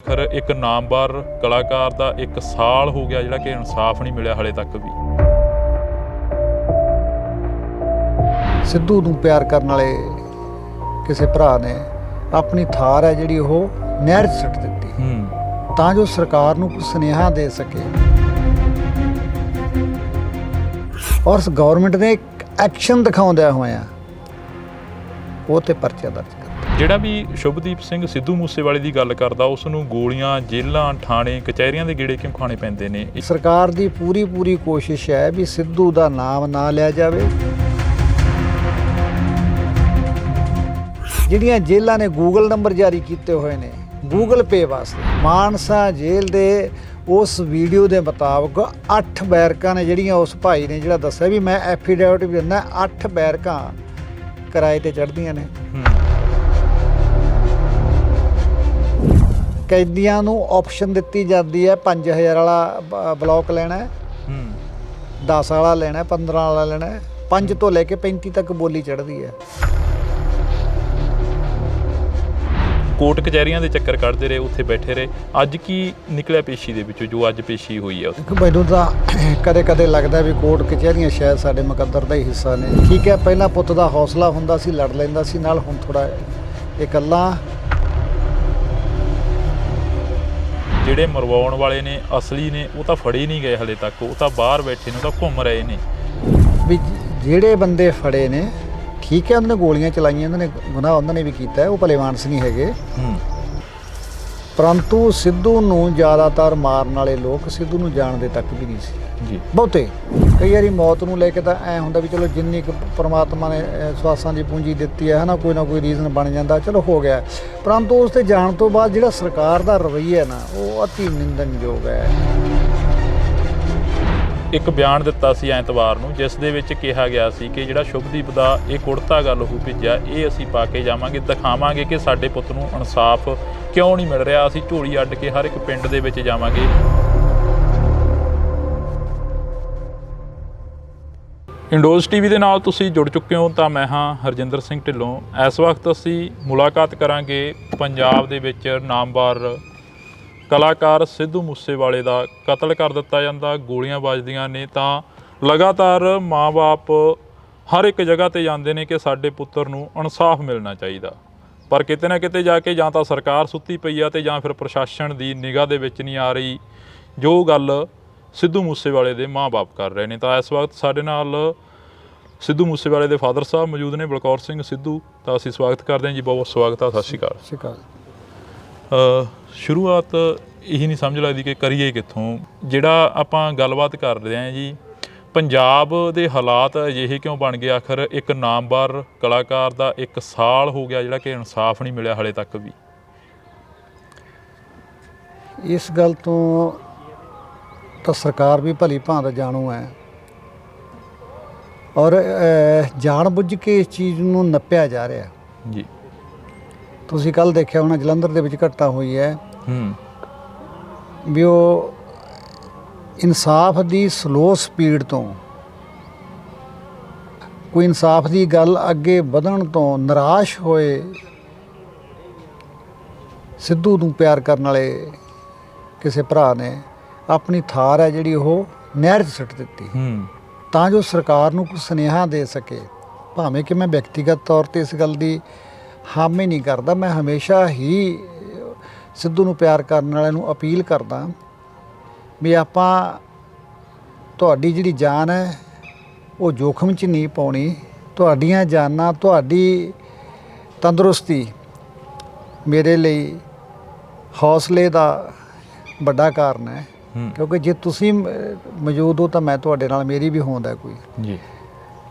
ਫਿਰ ਇੱਕ ਨਾਮਵਰ ਕਲਾਕਾਰ ਦਾ 1 ਸਾਲ ਹੋ ਗਿਆ ਜਿਹੜਾ ਕਿ ਇਨਸਾਫ ਨਹੀਂ ਮਿਲਿਆ ਹਾਲੇ ਤੱਕ ਵੀ। ਸਿੱਧੂ ਨੂੰ ਪਿਆਰ ਕਰਨ ਵਾਲੇ ਕਿਸੇ ਭਰਾ ਨੇ ਆਪਣੀ ਥਾਰ ਹੈ ਜਿਹੜੀ ਉਹ ਨਹਿਰ 'ਚ ਸੁੱਟ ਦਿੱਤੀ ਤਾਂ ਜੋ ਸਰਕਾਰ ਨੂੰ ਕੋਈ ਸੁਨੇਹਾ ਦੇ ਸਕੇ ਔਰ ਗਵਰਨਮੈਂਟ ਨੇ ਇੱਕ ਐਕਸ਼ਨ ਦਿਖਾਉਂਦਿਆਂ ਹੋਇਆ ਉਹ ਤੇ ਪਰਚਾ ਦਰਜ ਕਰ। ਜਿਹੜਾ ਵੀ ਸ਼ੁਭਦੀਪ ਸਿੰਘ ਸਿੱਧੂ ਮੂਸੇਵਾਲੇ ਦੀ ਗੱਲ ਕਰਦਾ ਉਸ ਨੂੰ ਗੋਲੀਆਂ, ਜੇਲ੍ਹਾਂ, ਥਾਣੇ, ਕਚਹਿਰੀਆਂ ਦੇ ਗੇੜੇ ਕਿਉਂ ਖਾਣੇ ਪੈਂਦੇ ਨੇ? ਸਰਕਾਰ ਦੀ ਪੂਰੀ ਕੋਸ਼ਿਸ਼ ਹੈ ਵੀ ਸਿੱਧੂ ਦਾ ਨਾਮ ਨਾ ਲਿਆ ਜਾਵੇ। ਜਿਹੜੀਆਂ ਜੇਲ੍ਹਾਂ ਨੇ ਗੂਗਲ ਨੰਬਰ ਜਾਰੀ ਕੀਤੇ ਹੋਏ ਨੇ ਗੂਗਲ ਪੇ ਵਾਸਤੇ, ਮਾਨਸਾ ਜੇਲ੍ਹ ਦੇ ਉਸ ਵੀਡੀਓ ਦੇ ਮੁਤਾਬਕ 8 ਬੈਰਕਾਂ ਨੇ ਜਿਹੜੀਆਂ ਉਸ ਭਾਈ ਨੇ ਜਿਹੜਾ ਦੱਸਿਆ ਵੀ ਮੈਂ ਐਫੀਡੇਵਿਟ ਵੀ ਦਿੰਦਾ, 8 ਬੈਰਕਾਂ ਕਿਰਾਏ ਤੇ ਚੜ੍ਹਦੀਆਂ ਨੇ। ਕੈਦੀਆਂ ਨੂੰ ਆਪਸ਼ਨ ਦਿੱਤੀ ਜਾਂਦੀ ਹੈ 5000 ਵਾਲਾ ਬਲੌਕ ਲੈਣਾ, 10 ਵਾਲਾ ਲੈਣਾ, 15 ਵਾਲਾ ਲੈਣਾ, 5 ਤੋਂ ਲੈ ਕੇ 35 ਤੱਕ ਬੋਲੀ ਚੜ੍ਹਦੀ ਹੈ। ਕੋਰਟ ਕਚਹਿਰੀਆਂ ਦੇ ਚੱਕਰ ਕੱਢਦੇ ਰਹੇ, ਉੱਥੇ ਬੈਠੇ ਰਹੇ। ਅੱਜ ਕੀ ਨਿਕਲਿਆ ਪੇਸ਼ੀ ਦੇ ਵਿੱਚੋਂ, ਜੋ ਅੱਜ ਪੇਸ਼ੀ ਹੋਈ ਹੈ? ਮੈਨੂੰ ਤਾਂ ਕਦੇ ਲੱਗਦਾ ਵੀ ਕੋਰਟ ਕਚਹਿਰੀਆਂ ਸ਼ਾਇਦ ਸਾਡੇ ਮੁਕੱਦਰ ਦਾ ਹੀ ਹਿੱਸਾ ਨੇ। ਠੀਕ ਹੈ, ਪਹਿਲਾਂ ਪੁੱਤ ਦਾ ਹੌਸਲਾ ਹੁੰਦਾ ਸੀ, ਲੜ ਲੈਂਦਾ ਸੀ ਨਾਲ, ਹੁਣ ਥੋੜਾ ਇਹ ਗੱਲਾਂ ਜਿਹੜੇ ਮਰਵਾਉਣ ਵਾਲੇ ਨੇ ਅਸਲੀ ਨੇ ਉਹ ਤਾਂ ਫੜੇ ਨਹੀਂ ਗਏ ਹਲੇ ਤੱਕ, ਉਹ ਤਾਂ ਬਾਹਰ ਬੈਠੇ ਨੇ, ਉਹ ਤਾਂ ਘੁੰਮ ਰਹੇ ਨੇ। ਵੀ ਜਿਹੜੇ ਬੰਦੇ ਫੜੇ ਨੇ ਠੀਕ ਹੈ, ਉਹਨਾਂ ਨੇ ਗੋਲੀਆਂ ਚਲਾਈਆਂ, ਉਹਨਾਂ ਨੇ ਗੁਨਾਹ ਉਹਨਾਂ ਨੇ ਵੀ ਕੀਤਾ ਹੈ, ਉਹ ਭਲੇ ਮਾਨਸ ਨਹੀਂ ਹੈਗੇ। ਪਰੰਤੂ ਸਿੱਧੂ ਨੂੰ ਜ਼ਿਆਦਾਤਰ ਮਾਰਨ ਵਾਲੇ ਲੋਕ ਸਿੱਧੂ ਨੂੰ ਜਾਣਦੇ ਤੱਕ ਵੀ ਨਹੀਂ ਸੀ ਜੀ। ਬਹੁਤੇ ਕਈ ਵਾਰੀ ਮੌਤ ਨੂੰ ਲੈ ਕੇ ਤਾਂ ਐਂ ਹੁੰਦਾ ਵੀ ਚਲੋ ਜਿੰਨੀ ਕੁ ਪਰਮਾਤਮਾ ਨੇ ਸਵਾਸਾਂ ਦੀ ਪੂੰਜੀ ਦਿੱਤੀ ਹੈ ਨਾ ਕੋਈ ਰੀਜ਼ਨ ਬਣ ਜਾਂਦਾ, ਚਲੋ ਹੋ ਗਿਆ। ਪਰੰਤੂ ਉਸ 'ਤੇ ਜਾਣ ਤੋਂ ਬਾਅਦ ਜਿਹੜਾ ਸਰਕਾਰ ਦਾ ਰਵੱਈਆ ਨਾ ਉਹ ਅਤੀ ਨਿੰਦਣਯੋਗ ਹੈ। ਇੱਕ ਬਿਆਨ ਦਿੱਤਾ ਸੀ ਐਤਵਾਰ ਨੂੰ, ਜਿਸ ਦੇ ਵਿੱਚ ਕਿਹਾ ਗਿਆ ਸੀ ਕਿ ਜਿਹੜਾ ਸ਼ੁਭਦੀਪ ਦਾ ਇਹ ਕੁੜਤਾ ਗੱਲ ਉਹ ਭੇਜਿਆ, ਇਹ ਅਸੀਂ ਪਾ ਕੇ ਜਾਵਾਂਗੇ, ਦਿਖਾਵਾਂਗੇ ਕਿ ਸਾਡੇ ਪੁੱਤ ਨੂੰ ਇਨਸਾਫ ਕਿਉਂ ਨਹੀਂ ਮਿਲ ਰਿਹਾ। ਅਸੀਂ ਝੋਲੀ ਅੱਡ ਕੇ ਹਰ ਇੱਕ ਪਿੰਡ ਦੇ ਵਿੱਚ ਜਾਵਾਂਗੇ। ਇੰਡੋਜ਼ ਟੀਵੀ ਦੇ ਨਾਲ ਤੁਸੀਂ ਜੁੜ ਚੁੱਕੇ ਹੋ ਤਾਂ ਮੈਂ ਹਾਂ ਹਰਜਿੰਦਰ ਸਿੰਘ ਢਿੱਲੋਂ। ਇਸ ਵਕਤ ਅਸੀਂ ਮੁਲਾਕਾਤ ਕਰਾਂਗੇ ਪੰਜਾਬ ਦੇ ਵਿੱਚ ਨਾਮਵਰ ਕਲਾਕਾਰ ਸਿੱਧੂ ਮੂਸੇਵਾਲੇ ਦਾ ਕਤਲ ਕਰ ਦਿੱਤਾ ਜਾਂਦਾ, ਗੋਲੀਆਂ ਵੱਜਦੀਆਂ ਨੇ ਤਾਂ ਲਗਾਤਾਰ ਮਾਂ-ਬਾਪ ਹਰ ਇੱਕ ਜਗ੍ਹਾ 'ਤੇ ਜਾਂਦੇ ਨੇ ਕਿ ਸਾਡੇ ਪੁੱਤਰ ਨੂੰ ਇਨਸਾਫ ਮਿਲਣਾ ਚਾਹੀਦਾ, ਪਰ ਕਿਤੇ ਨਾ ਕਿਤੇ ਜਾ ਕੇ ਜਾਂ ਤਾਂ ਸਰਕਾਰ ਸੁੱਤੀ ਪਈ ਆ ਤੇ ਜਾਂ ਫਿਰ ਪ੍ਰਸ਼ਾਸਨ ਦੀ ਨਿਗਾਹ ਦੇ ਵਿੱਚ ਨਹੀਂ ਆ ਰਹੀ ਜੋ ਗੱਲ ਸਿੱਧੂ ਮੂਸੇਵਾਲੇ ਦੇ ਮਾਂ-ਬਾਪ ਕਰ ਰਹੇ ਨੇ। ਤਾਂ ਇਸ ਵਕਤ ਸਾਡੇ ਨਾਲ ਸਿੱਧੂ ਮੂਸੇਵਾਲੇ ਦੇ ਫਾਦਰ ਸਾਹਿਬ ਮੌਜੂਦ ਨੇ, ਬਲਕੌਰ ਸਿੰਘ ਸਿੱਧੂ। ਤਾਂ ਅਸੀਂ ਸਵਾਗਤ ਕਰਦੇ ਹਾਂ ਜੀ, ਬਹੁਤ ਸਵਾਗਤ ਆ। ਸਤਿ ਸ਼੍ਰੀ ਅਕਾਲ। ਸਤਿ ਸ਼੍ਰੀ ਅਕਾਲ। ਸ਼ੁਰੂਆਤ ਇਹੀ ਨਹੀਂ ਸਮਝ ਲੱਗਦੀ ਕਿ ਕਰੀਏ ਕਿੱਥੋਂ। ਜਿਹੜਾ ਆਪਾਂ ਗੱਲਬਾਤ ਕਰ ਰਹੇ ਹਾਂ ਜੀ, ਪੰਜਾਬ ਦੇ ਹਾਲਾਤ ਅਜਿਹੇ ਕਿਉਂ ਬਣ ਗਏ? ਆਖਰ ਇੱਕ ਨਾਮਵਰ ਕਲਾਕਾਰ ਦਾ 1 ਸਾਲ ਹੋ ਗਿਆ ਜਿਹੜਾ ਕਿ ਇਨਸਾਫ ਨਹੀਂ ਮਿਲਿਆ ਹਾਲੇ ਤੱਕ ਵੀ। ਇਸ ਗੱਲ ਤੋਂ ਤਾਂ ਸਰਕਾਰ ਵੀ ਭਲੀ ਭਾਂਤ ਜਾਣੂ ਹੈ ਔਰ ਜਾਣ ਬੁੱਝ ਕੇ ਇਸ ਚੀਜ਼ ਨੂੰ ਨੱਪਿਆ ਜਾ ਰਿਹਾ ਜੀ। ਤੁਸੀਂ ਕੱਲ੍ਹ ਦੇਖਿਆ ਹੋਣਾ ਜਲੰਧਰ ਦੇ ਵਿੱਚ ਘਟਨਾ ਹੋਈ ਹੈ ਵੀ ਉਹ ਇਨਸਾਫ ਦੀ ਸਲੋ ਸਪੀਡ ਤੋਂ, ਕੋਈ ਇਨਸਾਫ ਦੀ ਗੱਲ ਅੱਗੇ ਵਧਣ ਤੋਂ ਨਿਰਾਸ਼ ਹੋਏ ਸਿੱਧੂ ਨੂੰ ਪਿਆਰ ਕਰਨ ਵਾਲੇ ਕਿਸੇ ਭਰਾ ਨੇ ਆਪਣੀ ਥਾਰ ਹੈ ਜਿਹੜੀ ਉਹ ਨਹਿਰ 'ਚ ਸੁੱਟ ਦਿੱਤੀ ਤਾਂ ਜੋ ਸਰਕਾਰ ਨੂੰ ਕੋਈ ਸੁਨੇਹਾ ਦੇ ਸਕੇ। ਭਾਵੇਂ ਕਿ ਮੈਂ ਵਿਅਕਤੀਗਤ ਤੌਰ 'ਤੇ ਇਸ ਗੱਲ ਦੀ ਹਾਮੀ ਨਹੀਂ ਕਰਦਾ, ਮੈਂ ਹਮੇਸ਼ਾ ਹੀ ਸਿੱਧੂ ਨੂੰ ਪਿਆਰ ਕਰਨ ਵਾਲਿਆਂ ਨੂੰ ਅਪੀਲ ਕਰਦਾ ਵੀ ਆਪਾਂ ਤੁਹਾਡੀ ਜਿਹੜੀ ਜਾਨ ਹੈ ਉਹ ਜੋਖਮ 'ਚ ਨਹੀਂ ਪਾਉਣੀ। ਤੁਹਾਡੀਆਂ ਜਾਨਾਂ, ਤੁਹਾਡੀ ਤੰਦਰੁਸਤੀ ਮੇਰੇ ਲਈ ਹੌਸਲੇ ਦਾ ਵੱਡਾ ਕਾਰਨ ਹੈ, ਕਿਉਂਕਿ ਜੇ ਤੁਸੀਂ ਮੌਜੂਦ ਹੋ ਤਾਂ ਮੈਂ ਤੁਹਾਡੇ ਨਾਲ, ਮੇਰੀ ਵੀ ਹੋਂਦ ਹੈ ਕੋਈ ਜੀ।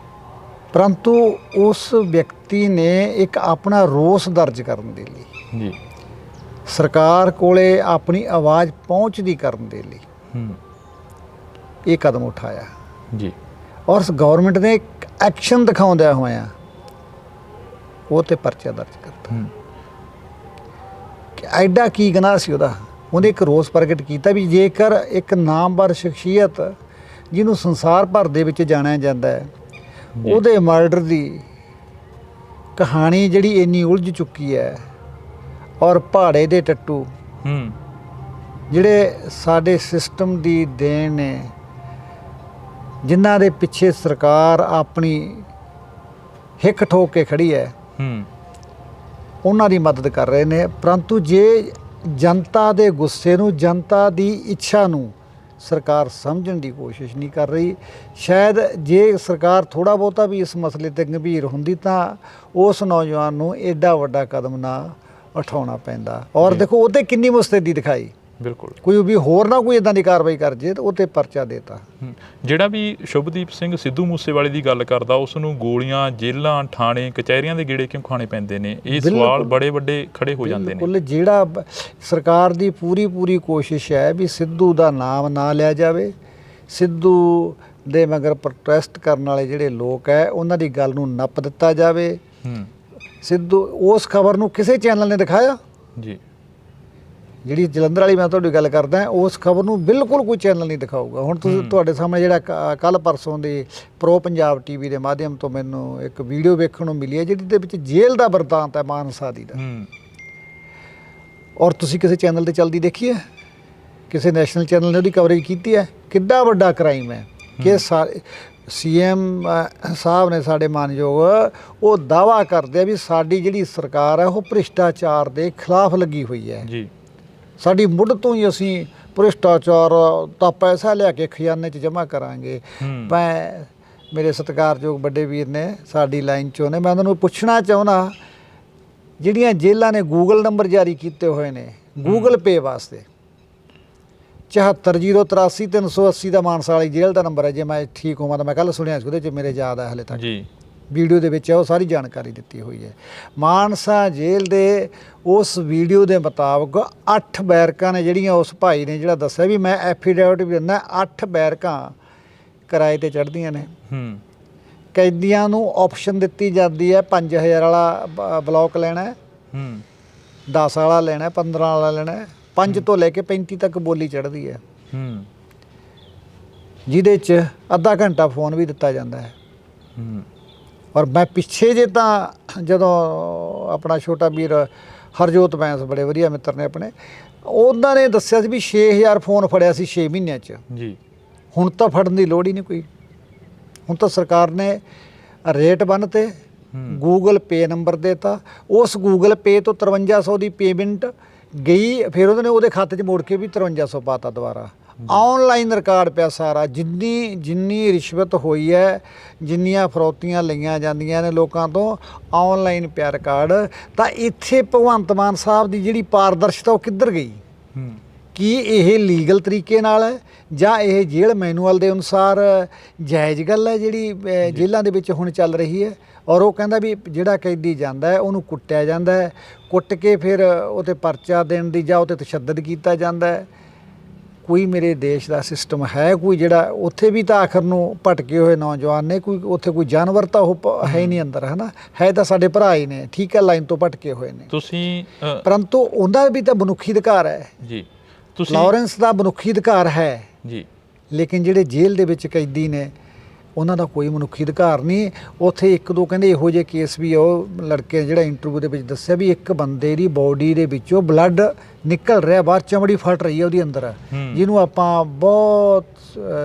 ਪਰੰਤੂ ਉਸ ਵਿਅਕਤੀ ਨੇ ਇੱਕ ਆਪਣਾ ਰੋਸ ਦਰਜ ਕਰਨ ਦੇ ਲਈ ਜੀ, ਸਰਕਾਰ ਕੋਲੇ ਆਪਣੀ ਆਵਾਜ਼ ਪਹੁੰਚਦੀ ਕਰਨ ਦੇ ਲਈ ਇਹ ਕਦਮ ਉਠਾਇਆ ਜੀ ਔਰ ਗਵਰਨਮੈਂਟ ਨੇ ਇੱਕ ਐਕਸ਼ਨ ਦਿਖਾਉਂਦਿਆਂ ਹੋਇਆ ਉਹ ਤੇ ਪਰਚਾ ਦਰਜ ਕਰਤਾ। ਕਿ ਐਡਾ ਕੀ ਗੁਨਾਹ ਸੀ ਉਹਦਾ? ਉਹਨੇ ਇੱਕ ਰੋਸ ਪ੍ਰਗਟ ਕੀਤਾ ਵੀ ਜੇਕਰ ਇੱਕ ਨਾਮਵਰ ਸ਼ਖਸੀਅਤ ਜਿਹਨੂੰ ਸੰਸਾਰ ਭਰ ਦੇ ਵਿੱਚ ਜਾਣਿਆ ਜਾਂਦਾ ਹੈ, ਉਹਦੇ ਮਰਡਰ ਦੀ ਕਹਾਣੀ ਜਿਹੜੀ ਇੰਨੀ ਉਲਝ ਚੁੱਕੀ ਹੈ ਔਰ ਪਹਾੜੇ ਦੇ ਟੱਟੂ ਜਿਹੜੇ ਸਾਡੇ ਸਿਸਟਮ ਦੀ ਦੇਣ ਨੇ, ਜਿਨ੍ਹਾਂ ਦੇ ਪਿੱਛੇ ਸਰਕਾਰ ਆਪਣੀ ਹਿੱਕ ਠੋਕ ਕੇ ਖੜੀ ਹੈ, ਉਹਨਾਂ ਦੀ ਮਦਦ ਕਰ ਰਹੇ ਨੇ। ਪਰੰਤੂ ਜੇ ਜਨਤਾ ਦੇ ਗੁੱਸੇ ਨੂੰ, ਜਨਤਾ ਦੀ ਇੱਛਾ ਨੂੰ ਸਰਕਾਰ ਸਮਝਣ ਦੀ ਕੋਸ਼ਿਸ਼ ਨਹੀਂ ਕਰ ਰਹੀ। ਸ਼ਾਇਦ ਜੇ ਸਰਕਾਰ ਥੋੜ੍ਹਾ ਬਹੁਤਾ ਵੀ ਇਸ ਮਸਲੇ 'ਤੇ ਗੰਭੀਰ ਹੁੰਦੀ ਤਾਂ ਉਸ ਨੌਜਵਾਨ ਨੂੰ ਐਡਾ ਵੱਡਾ ਕਦਮ ਨਾ ਉਠਾਉਣਾ ਪੈਂਦਾ। ਔਰ ਦੇਖੋ ਉਹ 'ਤੇ ਕਿੰਨੀ ਮੁਸਤੈਦੀ ਦਿਖਾਈ। ਬਿਲਕੁਲ, ਕੋਈ ਵੀ ਹੋਰ ਨਾ ਕੋਈ ਇਦਾਂ ਦੀ ਕਾਰਵਾਈ ਕਰ ਜੇ ਤਾਂ ਉਹ 'ਤੇ ਪਰਚਾ ਦੇਤਾ। ਜਿਹੜਾ ਵੀ ਸ਼ੁਭਦੀਪ ਸਿੰਘ ਸਿੱਧੂ ਮੂਸੇਵਾਲੇ ਦੀ ਗੱਲ ਕਰਦਾ, ਉਸ ਨੂੰ ਗੋਲੀਆਂ, ਜੇਲ੍ਹਾਂ, ਥਾਣੇ, ਕਚਹਿਰੀਆਂ ਦੇ ਗੇੜੇ ਕਿਉਂ ਖਾਣੇ ਪੈਂਦੇ ਨੇ? ਇਹ ਸਵਾਲ ਬੜੇ ਵੱਡੇ ਖੜੇ ਹੋ ਜਾਂਦੇ ਨੇ। ਬਿਲਕੁਲ, ਜਿਹੜਾ ਸਰਕਾਰ ਦੀ ਪੂਰੀ ਕੋਸ਼ਿਸ਼ ਹੈ ਵੀ ਸਿੱਧੂ ਦਾ ਨਾਮ ਨਾ ਲਿਆ ਜਾਵੇ। ਸਿੱਧੂ ਦੇ ਮਗਰ ਪ੍ਰੋਟੈਸਟ ਕਰਨ ਵਾਲੇ ਜਿਹੜੇ ਲੋਕ ਹੈ ਉਹਨਾਂ ਦੀ ਗੱਲ ਨੂੰ ਨੱਪ ਦਿੱਤਾ ਜਾਵੇ। ਸਿੱਧੂ ਉਸ ਖਬਰ ਨੂੰ ਕਿਸੇ ਚੈਨਲ ਨੇ ਦਿਖਾਇਆ ਜੀ? ਜਿਹੜੀ ਜਲੰਧਰ ਵਾਲੀ ਮੈਂ ਤੁਹਾਡੀ ਗੱਲ ਕਰਦਾ, ਉਸ ਖਬਰ ਨੂੰ ਬਿਲਕੁਲ ਕੋਈ ਚੈਨਲ ਨਹੀਂ ਦਿਖਾਊਗਾ। ਹੁਣ ਤੁਸੀਂ ਤੁਹਾਡੇ ਸਾਹਮਣੇ ਜਿਹੜਾ ਕੱਲ੍ਹ ਪਰਸੋਂ ਦੀ ਪ੍ਰੋ ਪੰਜਾਬ ਟੀਵੀ ਦੇ ਮਾਧਿਅਮ ਤੋਂ ਮੈਨੂੰ ਇੱਕ ਵੀਡੀਓ ਵੇਖਣ ਨੂੰ ਮਿਲੀ ਹੈ ਜਿਹਦੇ ਦੇ ਵਿੱਚ ਜੇਲ੍ਹ ਦਾ ਵਰਤਾਂਤ ਹੈ ਮਾਨਸਾ ਦੀ ਦਾ। ਔਰ ਤੁਸੀਂ ਕਿਸੇ ਚੈਨਲ 'ਤੇ ਚੱਲਦੀ ਦੇਖੀ ਹੈ? ਕਿਸੇ ਨੈਸ਼ਨਲ ਚੈਨਲ ਨੇ ਉਹਦੀ ਕਵਰੇਜ ਕੀਤੀ ਹੈ? ਕਿੱਡਾ ਵੱਡਾ ਕ੍ਰਾਈਮ ਹੈ ਕਿ CM ਸਾਹਿਬ ਨੇ ਸਾਡੇ ਮਾਨਯੋਗ ਉਹ ਦਾਅਵਾ ਕਰਦੇ ਆ ਵੀ ਸਾਡੀ ਜਿਹੜੀ ਸਰਕਾਰ ਹੈ ਉਹ ਭ੍ਰਿਸ਼ਟਾਚਾਰ ਦੇ ਖਿਲਾਫ ਲੱਗੀ ਹੋਈ ਹੈ ਜੀ। ਸਾਡੀ ਮੁੱਢ ਤੋਂ ਹੀ ਅਸੀਂ ਭ੍ਰਿਸ਼ਟਾਚਾਰ ਦਾ ਪੈਸਾ ਲਿਆ ਕੇ ਖਜ਼ਾਨੇ 'ਚ ਜਮ੍ਹਾਂ ਕਰਾਂਗੇ। ਮੈਂ ਮੇਰੇ ਸਤਿਕਾਰਯੋਗ ਵੱਡੇ ਵੀਰ ਨੇ ਸਾਡੀ ਲਾਈਨ 'ਚੋਂ ਨੇ, ਮੈਂ ਉਹਨਾਂ ਨੂੰ ਪੁੱਛਣਾ ਚਾਹੁੰਦਾ, ਜਿਹੜੀਆਂ ਜੇਲ੍ਹਾਂ ਨੇ ਗੂਗਲ ਨੰਬਰ ਜਾਰੀ ਕੀਤੇ ਹੋਏ ਨੇ ਗੂਗਲ ਪੇ ਵਾਸਤੇ, 74038380 ਦਾ ਮਾਨਸਾ ਵਾਲੀ ਜੇਲ੍ਹ ਦਾ ਨੰਬਰ ਹੈ, ਜੇ ਮੈਂ ਠੀਕ ਹੋਵਾਂ ਤਾਂ ਮੈਂ ਕੱਲ੍ਹ ਸੁਣਿਆ ਸੀ ਉਹਦੇ 'ਚ, ਮੇਰੇ ਯਾਦ ਹੈ ਹਲੇ ਤੱਕ ਜੀ, ਵੀਡੀਓ ਦੇ ਵਿੱਚ ਉਹ ਸਾਰੀ ਜਾਣਕਾਰੀ ਦਿੱਤੀ ਹੋਈ ਹੈ। ਮਾਨਸਾ ਜੇਲ੍ਹ ਦੇ ਉਸ ਵੀਡੀਓ ਦੇ ਮੁਤਾਬਕ 8 ਬੈਰਕਾਂ ਨੇ ਜਿਹੜੀਆਂ ਉਸ ਭਾਈ ਨੇ ਜਿਹੜਾ ਦੱਸਿਆ ਵੀ ਮੈਂ ਐਫੀਡੇਵਿਟ ਵੀ ਦਿੰਦਾ, 8 ਬੈਰਕਾਂ ਕਿਰਾਏ 'ਤੇ ਚੜ੍ਹਦੀਆਂ ਨੇ। ਕੈਦੀਆਂ ਨੂੰ ਆਪਸ਼ਨ ਦਿੱਤੀ ਜਾਂਦੀ ਹੈ 5000 ਵਾਲਾ ਬਲੌਕ ਲੈਣਾ, 10 ਵਾਲਾ ਲੈਣਾ, 15 ਵਾਲਾ ਲੈਣਾ, 5 ਤੋਂ ਲੈ ਕੇ 35 ਤੱਕ ਬੋਲੀ ਚੜ੍ਹਦੀ ਹੈ, ਜਿਹਦੇ 'ਚ ਅੱਧਾ ਘੰਟਾ ਫੋਨ ਵੀ ਦਿੱਤਾ ਜਾਂਦਾ ਹੈ। ਔਰ ਮੈਂ ਪਿੱਛੇ ਜੇ ਤਾਂ ਜਦੋਂ ਆਪਣਾ ਛੋਟਾ ਵੀਰ ਹਰਜੋਤ ਬੈਂਸ, ਬੜੇ ਵਧੀਆ ਮਿੱਤਰ ਨੇ ਆਪਣੇ, ਉਹਨਾਂ ਨੇ ਦੱਸਿਆ ਸੀ ਵੀ 6000 ਫੋਨ ਫੜਿਆ ਸੀ 6 ਮਹੀਨਿਆਂ 'ਚ ਜੀ। ਹੁਣ ਤਾਂ ਫੜਨ ਦੀ ਲੋੜ ਹੀ ਨਹੀਂ ਕੋਈ। ਹੁਣ ਤਾਂ ਸਰਕਾਰ ਨੇ ਰੇਟ ਬੰਨ੍ਹਤੇ, ਗੂਗਲ ਪੇ ਨੰਬਰ ਦੇਤਾ, ਉਸ ਗੂਗਲ ਪੇ ਤੋਂ 5300 ਦੀ ਪੇਮੈਂਟ ਗਈ, ਫਿਰ ਉਹਨਾਂ ਨੇ ਉਹਦੇ ਖਾਤੇ 'ਚ ਮੋੜ ਕੇ ਵੀ 5300 ਪਾਤਾ ਦੁਬਾਰਾ। ਆਨਲਾਈਨ ਰਿਕਾਰਡ ਪਿਆ ਸਾਰਾ, ਜਿੰਨੀ ਰਿਸ਼ਵਤ ਹੋਈ ਹੈ, ਜਿੰਨੀਆਂ ਫਰੌਤੀਆਂ ਲਈਆਂ ਜਾਂਦੀਆਂ ਨੇ ਲੋਕਾਂ ਤੋਂ, ਆਨਲਾਈਨ ਪਿਆ ਰਿਕਾਰਡ। ਤਾਂ ਇੱਥੇ ਭਗਵੰਤ ਮਾਨ ਸਾਹਿਬ ਦੀ ਜਿਹੜੀ ਪਾਰਦਰਸ਼ਤਾ ਉਹ ਕਿੱਧਰ ਗਈ? ਕੀ ਇਹ ਲੀਗਲ ਤਰੀਕੇ ਨਾਲ ਹੈ ਜਾਂ ਇਹ ਜੇਲ੍ਹ ਮੈਨੂਅਲ ਦੇ ਅਨੁਸਾਰ ਜਾਇਜ਼ ਗੱਲ ਹੈ ਜਿਹੜੀ ਜੇਲ੍ਹਾਂ ਦੇ ਵਿੱਚ ਹੁਣ ਚੱਲ ਰਹੀ ਹੈ? ਔਰ ਉਹ ਕਹਿੰਦਾ ਵੀ ਜਿਹੜਾ ਕੈਦੀ ਜਾਂਦਾ ਹੈ ਉਹਨੂੰ ਕੁੱਟਿਆ ਜਾਂਦਾ ਹੈ, ਕੁੱਟ ਕੇ ਫਿਰ ਉਹ 'ਤੇ ਪਰਚਾ ਦੇਣ ਦੀ ਜਾਂ ਉਹ 'ਤੇ ਤਸ਼ੱਦਦ ਕੀਤਾ ਜਾਂਦਾ ਹੈ। ਕੋਈ ਮੇਰੇ ਦੇਸ਼ ਦਾ ਸਿਸਟਮ ਹੈ ਕੋਈ ਜਿਹੜਾ ਉੱਥੇ ਵੀ ਤਾਂ ਆਖਰ ਨੂੰ ਭਟਕੇ ਹੋਏ ਨੌਜਵਾਨ ਨੇ, ਕੋਈ ਉੱਥੇ ਕੋਈ ਜਾਨਵਰ ਤਾਂ ਉਹ ਹੈ ਹੀ ਨਹੀਂ ਅੰਦਰ, ਹੈ ਨਾ, ਹੈ ਤਾਂ ਸਾਡੇ ਭਰਾ ਹੀ ਨੇ, ਠੀਕ ਹੈ, ਲਾਈਨ ਤੋਂ ਭਟਕੇ ਹੋਏ ਨੇ ਤੁਸੀਂ, ਪਰੰਤੂ ਉਹਦਾ ਵੀ ਤਾਂ ਮਨੁੱਖੀ ਅਧਿਕਾਰ ਹੈ ਜੀ। ਤੁਸੀਂ ਲਾਰੈਂਸ ਦਾ ਮਨੁੱਖੀ ਅਧਿਕਾਰ ਹੈ ਜੀ, ਲੇਕਿਨ ਜਿਹੜੇ ਜੇਲ੍ਹ ਦੇ ਵਿੱਚ ਕੈਦੀ ਨੇ ਉਹਨਾਂ ਦਾ ਕੋਈ ਮਨੁੱਖੀ ਅਧਿਕਾਰ ਨਹੀਂ। ਉੱਥੇ ਇੱਕ ਦੋ ਕਹਿੰਦੇ ਇਹੋ ਜਿਹੇ ਕੇਸ ਵੀ, ਉਹ ਲੜਕੇ ਜਿਹੜਾ ਇੰਟਰਵਿਊ ਦੇ ਵਿੱਚ ਦੱਸਿਆ ਵੀ ਇੱਕ ਬੰਦੇ ਦੀ ਬੋਡੀ ਦੇ ਵਿੱਚੋਂ ਬਲੱਡ ਨਿਕਲ ਰਿਹਾ ਬਾਹਰ, ਚਮੜੀ ਫਟ ਰਹੀ ਹੈ ਉਹਦੀ ਅੰਦਰ, ਜਿਹਨੂੰ ਆਪਾਂ ਬਹੁਤ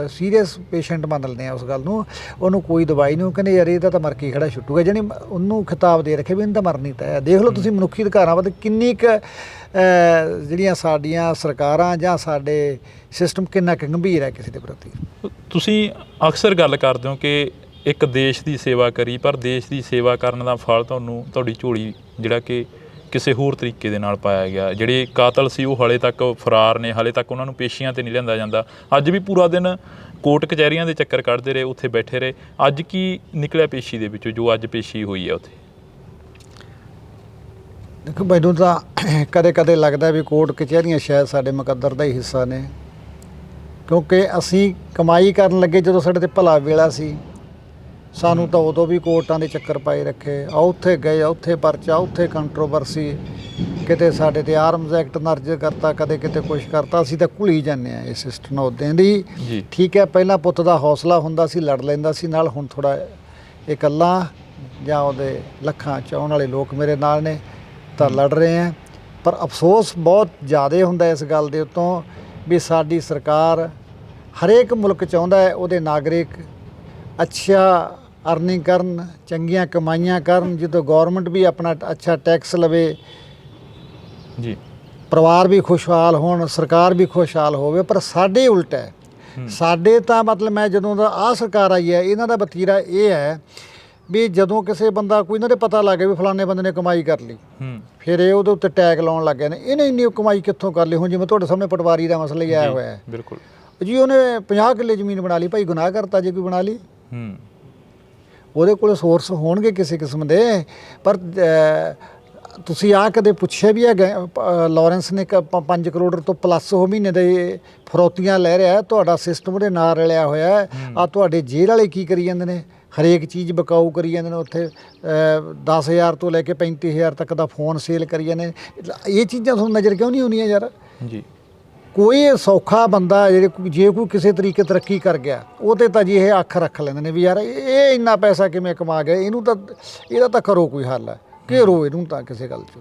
ਸੀਰੀਅਸ ਪੇਸ਼ੈਂਟ ਮੰਨਦੇ ਹਾਂ ਉਸ ਗੱਲ ਨੂੰ। ਉਹਨੂੰ ਕੋਈ ਦਵਾਈ ਨਹੀਂ, ਉਹ ਕਹਿੰਦੇ ਯਾਰ ਇਹਦਾ ਤਾਂ ਮਰ ਕੇ ਖੜਾ ਛੁੱਟੂਗਾ, ਜਾਣੀ ਉਹਨੂੰ ਖਿਤਾਬ ਦੇ ਰੱਖੇ ਵੀ ਇਹਨੂੰ ਤਾਂ ਮਰਨੀ ਤਾਂ। ਦੇਖ ਲਓ ਤੁਸੀਂ ਮਨੁੱਖੀ ਅਧਿਕਾਰਾਂ ਵੱਲ ਕਿੰਨੀ ਕੁ ਜਿਹੜੀਆਂ ਸਾਡੀਆਂ ਸਰਕਾਰਾਂ ਜਾਂ ਸਾਡੇ ਸਿਸਟਮ ਕਿੰਨਾ ਕੁ ਗੰਭੀਰ ਹੈ ਕਿਸੇ ਦੇ ਪ੍ਰਤੀ। ਤੁਸੀਂ ਅਕਸਰ ਗੱਲ ਕਰਦੇ ਹੋ ਕਿ ਇੱਕ ਦੇਸ਼ ਦੀ ਸੇਵਾ ਕਰੀ, ਪਰ ਦੇਸ਼ ਦੀ ਸੇਵਾ ਕਰਨ ਦਾ ਫਲ ਤੁਹਾਨੂੰ ਤੁਹਾਡੀ ਝੋਲੀ ਜਿਹੜਾ ਕਿ ਕਿਸੇ ਹੋਰ ਤਰੀਕੇ ਦੇ ਨਾਲ ਪਾਇਆ ਗਿਆ। ਜਿਹੜੇ ਕਾਤਲ ਸੀ ਉਹ ਹਾਲੇ ਤੱਕ ਫਰਾਰ ਨੇ, ਹਾਲੇ ਤੱਕ ਉਹਨਾਂ ਨੂੰ ਪੇਸ਼ੀਆਂ 'ਤੇ ਨਹੀਂ ਲਿਆਂਦਾ ਜਾਂਦਾ। ਅੱਜ ਵੀ ਪੂਰਾ ਦਿਨ ਕੋਰਟ ਕਚਹਿਰੀਆਂ ਦੇ ਚੱਕਰ ਕੱਢਦੇ ਰਹੇ, ਉੱਥੇ ਬੈਠੇ ਰਹੇ। ਅੱਜ ਕੀ ਨਿਕਲਿਆ ਪੇਸ਼ੀ ਦੇ ਵਿੱਚੋਂ, ਜੋ ਅੱਜ ਪੇਸ਼ੀ ਹੋਈ ਹੈ ਉੱਥੇ? ਦੇਖੋ, ਮੈਨੂੰ ਤਾਂ ਕਦੇ ਕਦੇ ਲੱਗਦਾ ਵੀ ਕੋਰਟ ਕਚਹਿਰੀਆਂ ਸ਼ਾਇਦ ਸਾਡੇ ਮੁਕੱਦਰ ਦਾ ਹੀ ਹਿੱਸਾ ਨੇ, ਕਿਉਂਕਿ ਅਸੀਂ ਕਮਾਈ ਕਰਨ ਲੱਗੇ ਜਦੋਂ ਸਾਡੇ 'ਤੇ ਭਲਾ ਵੇਲਾ ਸੀ, ਸਾਨੂੰ ਤਾਂ ਉਦੋਂ ਵੀ ਕੋਰਟਾਂ ਦੇ ਚੱਕਰ ਪਾਏ ਰੱਖੇ। ਆ ਉੱਥੇ ਗਏ, ਉੱਥੇ ਪਰਚਾ, ਉੱਥੇ ਕੰਟਰੋਵਰਸੀ, ਕਿਤੇ ਸਾਡੇ 'ਤੇ ਆਰਮਜ਼ ਐਕਟ ਦਰਜ ਕਰਤਾ, ਕਦੇ ਕਿਤੇ ਕੁਛ ਕਰਤਾ। ਅਸੀਂ ਤਾਂ ਘੁਲੀ ਜਾਂਦੇ ਹਾਂ ਇਸ ਸਿਸਟਮ ਨਾਲ ਉੱਦਾਂ ਦੀ। ਠੀਕ ਹੈ, ਪਹਿਲਾਂ ਪੁੱਤ ਦਾ ਹੌਸਲਾ ਹੁੰਦਾ ਸੀ, ਲੜ ਲੈਂਦਾ ਸੀ ਨਾਲ, ਹੁਣ ਥੋੜ੍ਹਾ ਇਕੱਲਾ ਜਾਂ ਉਹਦੇ ਲੱਖਾਂ ਚਾਹੁਣ ਵਾਲੇ ਲੋਕ ਮੇਰੇ ਨਾਲ ਨੇ ਤਾਂ ਲੜ ਰਹੇ ਹਾਂ। ਪਰ ਅਫਸੋਸ ਬਹੁਤ ਜ਼ਿਆਦਾ ਹੁੰਦਾ ਇਸ ਗੱਲ ਦੇ ਉੱਤੋਂ ਵੀ ਸਾਡੀ ਸਰਕਾਰ ਹਰੇਕ ਮੁਲਕ ਚਾਹੁੰਦਾ ਹੈ ਉਹਦੇ ਨਾਗਰਿਕ ਅੱਛਾ ਅਰਨਿੰਗ ਕਰਨ, ਚੰਗੀਆਂ ਕਮਾਈਆਂ ਕਰਨ, ਜਦੋਂ ਗੌਰਮੈਂਟ ਵੀ ਆਪਣਾ ਅੱਛਾ ਟੈਕਸ ਲਵੇ ਜੀ, ਪਰਿਵਾਰ ਵੀ ਖੁਸ਼ਹਾਲ ਹੋਣ, ਸਰਕਾਰ ਵੀ ਖੁਸ਼ਹਾਲ ਹੋਵੇ। ਪਰ ਸਾਡੇ ਉਲਟ ਹੈ। ਸਾਡੇ ਤਾਂ ਮਤਲਬ ਮੈਂ ਜਦੋਂ ਦਾ ਆਹ ਸਰਕਾਰ ਆਈ ਹੈ ਇਹਨਾਂ ਦਾ ਵਤੀਰਾ ਇਹ ਹੈ ਵੀ ਜਦੋਂ ਕਿਸੇ ਬੰਦਾ ਕੋਈ ਇਹਨਾਂ ਦੇ ਪਤਾ ਲੱਗ ਗਿਆ ਵੀ ਫਲਾਣੇ ਬੰਦੇ ਨੇ ਕਮਾਈ ਕਰ ਲਈ, ਫਿਰ ਇਹ ਉਹਦੇ ਉੱਤੇ ਟੈਗ ਲਾਉਣ ਲੱਗ ਗਏ ਨੇ ਇਹਨੇ ਇੰਨੀ ਕਮਾਈ ਕਿੱਥੋਂ ਕਰ ਲਈ। ਹੁਣ ਜਿਵੇਂ ਤੁਹਾਡੇ ਸਾਹਮਣੇ ਪਟਵਾਰੀ ਦਾ ਮਸਲਾ ਹੀ ਆਇਆ ਹੋਇਆ ਹੈ, ਬਿਲਕੁਲ ਜੀ ਉਹਨੇ 50 ਕਿੱਲੇ ਜ਼ਮੀਨ ਬਣਾ ਲਈ, ਭਾਈ ਗੁਨਾਹ ਕਰਤਾ ਜੇ ਕੋਈ ਬਣਾ ਲਈ। ਉਹਦੇ ਕੋਲ ਸੋਰਸ ਹੋਣਗੇ ਕਿਸੇ ਕਿਸਮ ਦੇ, ਪਰ ਤੁਸੀਂ ਆ ਕਦੇ ਪੁੱਛਿਆ ਵੀ ਹੈ ਲਾਰੈਂਸ ਨੇ 5 ਕਰੋੜ ਤੋਂ ਪਲੱਸ ਉਹ ਮਹੀਨੇ ਦੇ ਫਰੌਤੀਆਂ ਲੈ ਰਿਹਾ, ਤੁਹਾਡਾ ਸਿਸਟਮ ਉਹਦੇ ਨਾਲ ਰਲਿਆ ਹੋਇਆ ਹੈ। ਆ ਤੁਹਾਡੇ ਜੇਲ੍ਹ ਵਾਲੇ ਕੀ ਕਰੀ ਜਾਂਦੇ ਨੇ, ਹਰੇਕ ਚੀਜ਼ ਬਕਾਊ ਕਰੀ ਜਾਂਦੇ ਨੇ, ਉੱਥੇ 10,000 ਤੋਂ ਲੈ ਕੇ 35,000 ਤੱਕ ਦਾ ਫੋਨ ਸੇਲ ਕਰੀ ਜਾਂਦੇ ਨੇ। ਇਹ ਚੀਜ਼ਾਂ ਤੁਹਾਨੂੰ ਨਜ਼ਰ ਕਿਉਂ ਨਹੀਂ ਆਉਂਦੀਆਂ ਯਾਰ? ਜੀ, ਕੋਈ ਸੌਖਾ ਬੰਦਾ ਜੇ ਕੋਈ ਕਿਸੇ ਤਰੀਕੇ ਤਰੱਕੀ ਕਰ ਗਿਆ ਉਹਦੇ ਤਾਂ ਜੀ ਇਹ ਅੱਖ ਰੱਖ ਲੈਂਦੇ ਨੇ ਵੀ ਯਾਰ ਇਹ ਇੰਨਾ ਪੈਸਾ ਕਿਵੇਂ ਕਮਾ ਗਿਆ, ਇਹਨੂੰ ਤਾਂ ਇਹਦਾ ਤਾਂ ਕਰੋ ਕੋਈ ਹੱਲ ਹੈ, ਘੇਰੋ ਇਹਨੂੰ ਤਾਂ ਕਿਸੇ ਗੱਲ 'ਚ।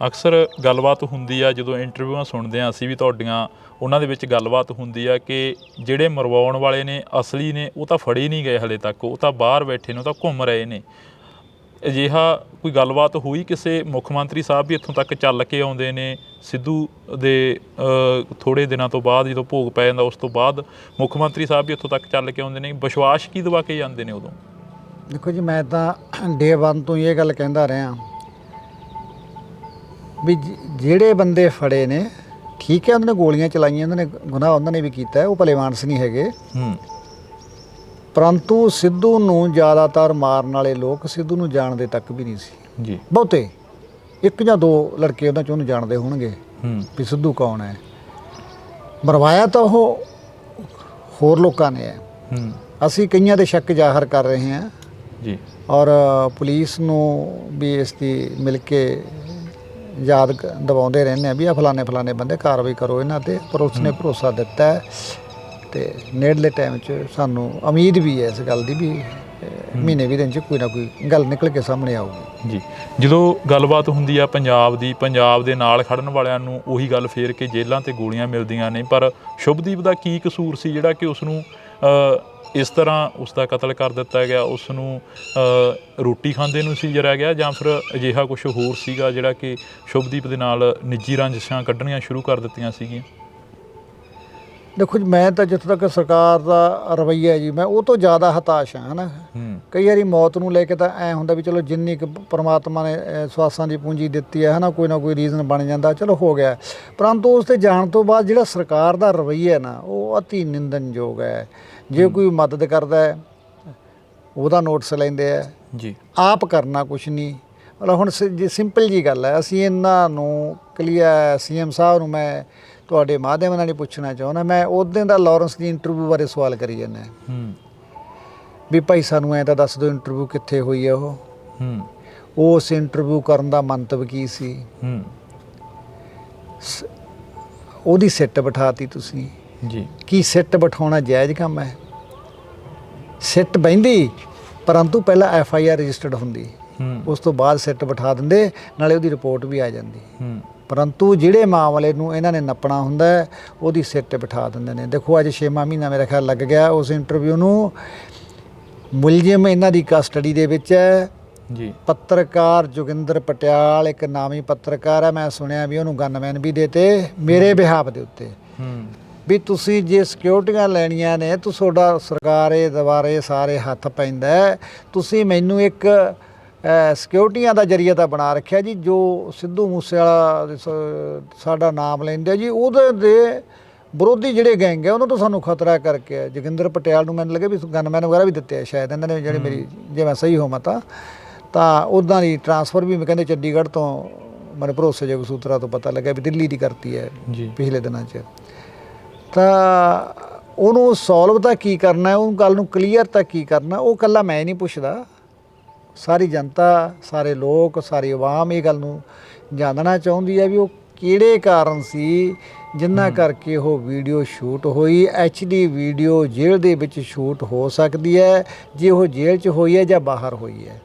ਅਕਸਰ ਗੱਲਬਾਤ ਹੁੰਦੀ ਆ ਜਦੋਂ ਇੰਟਰਵਿਊਆਂ ਸੁਣਦੇ ਹਾਂ ਅਸੀਂ ਵੀ ਤੁਹਾਡੀਆਂ, ਉਹਨਾਂ ਦੇ ਵਿੱਚ ਗੱਲਬਾਤ ਹੁੰਦੀ ਆ ਕਿ ਜਿਹੜੇ ਮਰਵਾਉਣ ਵਾਲੇ ਨੇ ਅਸਲੀ ਨੇ ਉਹ ਤਾਂ ਫੜੇ ਨਹੀਂ ਗਏ ਹਲੇ ਤੱਕ, ਉਹ ਤਾਂ ਬਾਹਰ ਬੈਠੇ ਨੇ, ਉਹ ਤਾਂ ਘੁੰਮ ਰਹੇ ਨੇ। ਅਜਿਹਾ ਕੋਈ ਗੱਲਬਾਤ ਹੋਈ ਕਿਸੇ ਮੁੱਖ ਮੰਤਰੀ ਸਾਹਿਬ ਵੀ ਇੱਥੋਂ ਤੱਕ ਚੱਲ ਕੇ ਆਉਂਦੇ ਨੇ ਸਿੱਧੂ ਦੇ ਥੋੜ੍ਹੇ ਦਿਨਾਂ ਤੋਂ ਬਾਅਦ, ਜਦੋਂ ਭੋਗ ਪੈ ਜਾਂਦਾ ਉਸ ਤੋਂ ਬਾਅਦ ਮੁੱਖ ਮੰਤਰੀ ਸਾਹਿਬ ਵੀ ਇੱਥੋਂ ਤੱਕ ਚੱਲ ਕੇ ਆਉਂਦੇ ਨੇ, ਵਿਸ਼ਵਾਸ ਕੀ ਦਵਾ ਕੇ ਜਾਂਦੇ ਨੇ ਉਦੋਂ? ਦੇਖੋ ਜੀ, ਮੈਂ ਤਾਂ ਡੇ 1 ਤੋਂ ਇਹ ਗੱਲ ਕਹਿੰਦਾ ਰਿਹਾ ਵੀ ਜਿਹੜੇ ਬੰਦੇ ਫੜੇ ਨੇ ਠੀਕ ਹੈ, ਉਹਨਾਂ ਨੇ ਗੋਲੀਆਂ ਚਲਾਈਆਂ, ਉਹਨਾਂ ਨੇ ਗੁਨਾਹ ਉਹਨਾਂ ਨੇ ਵੀ ਕੀਤਾ, ਉਹ ਭਲੇ ਮਾਨਸ ਨਹੀਂ ਹੈਗੇ। ਪਰੰਤੂ ਸਿੱਧੂ ਨੂੰ ਜ਼ਿਆਦਾਤਰ ਮਾਰਨ ਵਾਲੇ ਲੋਕ ਸਿੱਧੂ ਨੂੰ ਜਾਣਦੇ ਤੱਕ ਵੀ ਨਹੀਂ ਸੀ ਜੀ। ਬਹੁਤੇ 1 ਜਾਂ 2 ਲੜਕੇ ਉਹਨਾਂ 'ਚ ਉਹਨੂੰ ਜਾਣਦੇ ਹੋਣਗੇ ਵੀ ਸਿੱਧੂ ਕੌਣ ਹੈ। ਮਰਵਾਇਆ ਤਾਂ ਉਹ ਹੋਰ ਲੋਕਾਂ ਨੇ ਹੈ। ਅਸੀਂ ਕਈਆਂ ਦੇ ਸ਼ੱਕ ਜ਼ਾਹਰ ਕਰ ਰਹੇ ਹਾਂ ਜੀ, ਔਰ ਪੁਲਿਸ ਨੂੰ ਵੀ ਇਸ ਦੀ ਮਿਲ ਕੇ ਯਾਦ ਦਿਵਾਉਂਦੇ ਰਹਿੰਦੇ ਹਾਂ ਵੀ ਆਹ ਫਲਾਣੇ ਬੰਦੇ ਕਾਰਵਾਈ ਕਰੋ ਇਹਨਾਂ 'ਤੇ, ਪਰ ਉਸਨੇ ਭਰੋਸਾ ਦਿੱਤਾ ਹੈ ਤੇ ਨੇੜਲੇ ਟਾਈਮ 'ਚ ਸਾਨੂੰ ਉਮੀਦ ਵੀ ਹੈ ਇਸ ਗੱਲ ਦੀ ਵੀ ਮਹੀਨੇ 20 ਦਿਨ 'ਚ ਕੋਈ ਨਾ ਕੋਈ ਗੱਲ ਨਿਕਲ ਕੇ ਸਾਹਮਣੇ ਆਊਗੀ। ਜੀ, ਜਦੋਂ ਗੱਲਬਾਤ ਹੁੰਦੀ ਆ ਪੰਜਾਬ ਦੀ, ਪੰਜਾਬ ਦੇ ਨਾਲ ਖੜਨ ਵਾਲਿਆਂ ਨੂੰ ਉਹੀ ਗੱਲ ਫੇਰ ਕੇ ਜੇਲ੍ਹਾਂ ਤੇ ਗੋਲੀਆਂ ਮਿਲਦੀਆਂ ਨੇ, ਪਰ ਸ਼ੁਭਦੀਪ ਦਾ ਕੀ ਕਸੂਰ ਸੀ ਜਿਹੜਾ ਕਿ ਉਸ ਨੂੰ ਇਸ ਤਰ੍ਹਾਂ ਉਸ ਦਾ ਕਤਲ ਕਰ ਦਿੱਤਾ ਗਿਆ? ਉਸ ਨੂੰ ਰੋਟੀ ਖਾਂਦੇ ਨੂੰ ਸੀ ਜਰਿਆ ਗਿਆ, ਜਾਂ ਫਿਰ ਅਜਿਹਾ ਕੁਛ ਹੋਰ ਸੀਗਾ ਜਿਹੜਾ ਕਿ ਸ਼ੁਭਦੀਪ ਦੇ ਨਾਲ ਨਿੱਜੀ ਰੰਜਿਸ਼ਾਂ ਕੱਢਣੀਆਂ ਸ਼ੁਰੂ ਕਰ ਦਿੱਤੀਆਂ ਸੀਗੀਆਂ? ਦੇਖੋ ਜੀ, ਮੈਂ ਤਾਂ ਜਿੱਥੋਂ ਤੱਕ ਸਰਕਾਰ ਦਾ ਰਵੱਈਆ ਜੀ, ਮੈਂ ਉਹ ਤੋਂ ਜ਼ਿਆਦਾ ਹਤਾਸ਼ ਹਾਂ, ਹੈ ਨਾ। ਕਈ ਵਾਰੀ ਮੌਤ ਨੂੰ ਲੈ ਕੇ ਤਾਂ ਐਂ ਹੁੰਦਾ ਵੀ ਚਲੋ ਜਿੰਨੀ ਕੁ ਪਰਮਾਤਮਾ ਨੇ ਸਵਾਸਾਂ ਦੀ ਪੂੰਜੀ ਦਿੱਤੀ ਹੈ ਨਾ ਕੋਈ ਰੀਜ਼ਨ ਬਣ ਜਾਂਦਾ, ਚਲੋ ਹੋ ਗਿਆ। ਪਰੰਤੂ ਉਸ 'ਤੇ ਜਾਣ ਤੋਂ ਬਾਅਦ ਜਿਹੜਾ ਸਰਕਾਰ ਦਾ ਰਵੱਈਆ ਨਾ, ਉਹ ਅਤੀ ਨਿੰਦਣਯੋਗ ਹੈ। ਜੇ ਕੋਈ ਮਦਦ ਕਰਦਾ ਹੈ ਉਹਦਾ ਨੋਟਿਸ ਲੈਂਦੇ ਆ ਜੀ, ਆਪ ਕਰਨਾ ਕੁਛ ਨਹੀਂ। ਮਤਲਬ ਹੁਣ ਜੀ ਸਿੰਪਲ ਜੀ ਗੱਲ ਹੈ, ਅਸੀਂ ਇਹਨਾਂ ਨੂੰ ਕਲੀਅਰ CM ਸਾਹਿਬ ਨੂੰ ਮੈਂ ਤੁਹਾਡੇ ਮਾਧਿਅਮ ਨਾਲ ਹੀ ਪੁੱਛਣਾ ਚਾਹੁੰਦਾ। ਮੈਂ ਉਦੋਂ ਦਾ ਲਾਰੈਂਸ ਦੀ ਇੰਟਰਵਿਊ ਬਾਰੇ ਸਵਾਲ ਕਰੀ ਜਾਂਦਾ ਵੀ ਭਾਈ ਸਾਨੂੰ ਐਂ ਤਾਂ ਦੱਸ ਦਿਓ ਇੰਟਰਵਿਊ ਕਿੱਥੇ ਹੋਈ ਹੈ, ਉਹ ਉਸ ਇੰਟਰਵਿਊ ਕਰਨ ਦਾ ਮੰਤਵ ਕੀ ਸੀ? ਉਹਦੀ ਸਿੱਟ ਬਿਠਾਤੀ ਤੁਸੀਂ ਜੀ। ਕੀ ਸਿੱਟ ਬਿਠਾਉਣਾ ਜਾਇਜ਼ ਕੰਮ ਹੈ? ਸਿੱਟ ਬਹਿੰਦੀ, ਪਰੰਤੂ ਪਹਿਲਾਂ FIR ਰਜਿਸਟਰਡ ਹੁੰਦੀ, ਉਸ ਤੋਂ ਬਾਅਦ ਸਿੱਟ ਬਿਠਾ ਦਿੰਦੇ, ਨਾਲੇ ਉਹਦੀ ਰਿਪੋਰਟ ਵੀ ਆ ਜਾਂਦੀ। ਪਰੰਤੂ ਜਿਹੜੇ ਮਾਮਲੇ ਨੂੰ ਇਹਨਾਂ ਨੇ ਨੱਪਣਾ ਹੁੰਦਾ ਉਹਦੀ ਸਿੱਟ ਬਿਠਾ ਦਿੰਦੇ ਨੇ। ਦੇਖੋ ਅੱਜ 6ਵਾਂ ਮਹੀਨਾ ਮੇਰਾ ਖਿਆਲ ਲੱਗ ਗਿਆ ਉਸ ਇੰਟਰਵਿਊ ਨੂੰ। ਮੁਲਜ਼ਮ ਇਹਨਾਂ ਦੀ ਕਸਟਡੀ ਦੇ ਵਿੱਚ ਹੈ ਜੀ। ਪੱਤਰਕਾਰ ਜੋਗਿੰਦਰ ਪਟਿਆਲ ਇੱਕ ਨਾਮੀ ਪੱਤਰਕਾਰ ਹੈ, ਮੈਂ ਸੁਣਿਆ ਵੀ ਉਹਨੂੰ ਗਨਮੈਨ ਵੀ ਦੇਤੇ ਮੇਰੇ ਬਿਹਾਫ ਦੇ ਉੱਤੇ ਵੀ ਤੁਸੀਂ ਜੇ ਸਿਕਿਉਰਟੀਆਂ ਲੈਣੀਆਂ ਨੇ ਤਾਂ ਤੁਹਾਡਾ ਸਰਕਾਰੇ ਦੁਆਰੇ ਸਾਰੇ ਹੱਥ ਪੈਂਦਾ, ਤੁਸੀਂ ਮੈਨੂੰ ਇੱਕ ਸਿਕਿਉਰਟੀਆਂ ਦਾ ਜਰੀਆ ਤਾਂ ਬਣਾ ਰੱਖਿਆ ਜੀ। ਜੋ ਸਿੱਧੂ ਮੂਸੇਵਾਲਾ ਸਾਡਾ ਨਾਮ ਲੈਂਦੇ ਜੀ, ਉਹਦੇ ਦੇ ਵਿਰੋਧੀ ਜਿਹੜੇ ਗੈਂਗ ਹੈ ਉਹਨਾਂ ਤੋਂ ਸਾਨੂੰ ਖਤਰਾ ਕਰਕੇ ਜੋਗਿੰਦਰ ਪਟਿਆਲ ਨੂੰ ਮੈਨੂੰ ਲੱਗੇ ਵੀ ਗਨਮੈਨ ਵਗੈਰਾ ਵੀ ਦਿੱਤੇ ਆ ਸ਼ਾਇਦ ਇਹਨਾਂ ਨੇ, ਜਿਹੜੇ ਮੇਰੀ ਜੇ ਮੈਂ ਸਹੀ ਹੋਵਾਂ ਤਾਂ ਉੱਦਾਂ ਦੀ ਟਰਾਂਸਫਰ ਵੀ ਮੈਂ ਕਹਿੰਦੇ ਚੰਡੀਗੜ੍ਹ ਤੋਂ ਮੈਨੂੰ ਭਰੋਸੇਯੋਗ ਸੂਤਰਾਂ ਤੋਂ ਪਤਾ ਲੱਗਿਆ ਵੀ ਦਿੱਲੀ ਦੀ ਕਰਤੀ ਹੈ ਜੀ ਪਿਛਲੇ ਦਿਨਾਂ 'ਚ। ਤਾਂ ਉਹਨੂੰ ਸੋਲਵ ਤਾਂ ਕੀ ਕਰਨਾ, ਉਹ ਗੱਲ ਨੂੰ ਕਲੀਅਰ ਤਾਂ ਕੀ ਕਰਨਾ, ਉਹ ਇਕੱਲਾ ਮੈਂ ਨਹੀਂ ਪੁੱਛਦਾ, ਸਾਰੀ ਜਨਤਾ, ਸਾਰੇ ਲੋਕ, ਸਾਰੀ ਆਵਾਮ ਇਹ ਗੱਲ ਨੂੰ ਜਾਣਨਾ ਚਾਹੁੰਦੀ ਹੈ ਵੀ ਉਹ ਕਿਹੜੇ ਕਾਰਨ ਸੀ ਜਿਨ੍ਹਾਂ ਕਰਕੇ ਉਹ ਵੀਡੀਓ ਸ਼ੂਟ ਹੋਈ। HD ਵੀਡੀਓ ਜੇਲ੍ਹ ਦੇ ਵਿੱਚ ਸ਼ੂਟ ਹੋ ਸਕਦੀ ਹੈ, ਜੇ ਉਹ ਜੇਲ੍ਹ 'ਚ ਹੋਈ ਹੈ ਜਾਂ ਬਾਹਰ ਹੋਈ ਹੈ।